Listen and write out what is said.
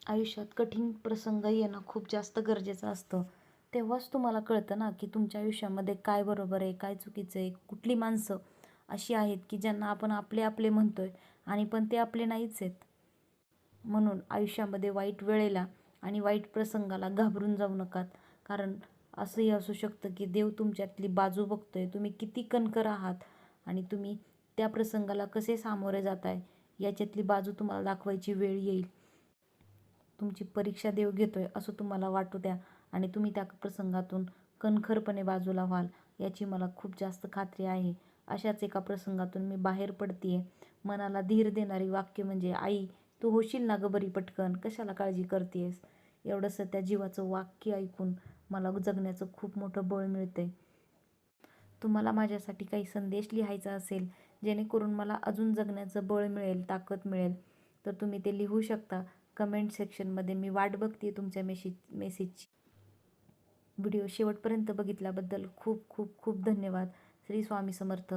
आयुष्यात कठीण प्रसंग येणं खूप जास्त गरजेचं असतं. तेव्हाच तुम्हाला कळतं ना, की तुमच्या आयुष्यामध्ये काय बरोबर आहे, काय चुकीचं आहे. कुठली माणसं अशी आहेत, की ज्यांना आपण आपले आपले म्हणतोय आणि पण ते आपले नाहीच आहेत. म्हणून आयुष्यामध्ये वाईट वेळेला आणि वाईट प्रसंगाला घाबरून जाऊ नका. कारण असंही असू शकतं, की देव तुमच्यातली बाजू बघतोय. तुम्ही किती कणखर आहात आणि तुम्ही त्या प्रसंगाला कसे सामोरे जाताय, याच्यातली बाजू तुम्हाला दाखवायची वेळ येईल. तुमची परीक्षा देव घेतोय असं तुम्हाला वाटू द्या आणि तुम्ही त्या प्रसंगातून कणखरपणे बाजूला व्हाल, याची मला खूप जास्त खात्री आहे. अशाच एका प्रसंगातून मी बाहेर पडतीये. मनाला धीर देणारी वाक्य म्हणजे, आई तू होशील ना गं बरी पटकन, कशाला काळजी करतेस. एवढंसं त्या जीवाचं वाक्य ऐकून मला जगण्याचं खूप मोठं बळ मिळतंय. तुम्हाला माझ्यासाठी काही संदेश लिहायचा असेल, जेणेकरून मला अजून जगण्याचं बळ मिळेल, ताकद मिळेल, तर तुम्ही ते लिहू शकता कमेंट सेक्शनमध्ये. मी वाट बघते तुमच्या मेसेजची. व्हिडिओ शेवटपर्यंत बघितल्याबद्दल खूप खूप खूप धन्यवाद. श्री स्वामी समर्थ.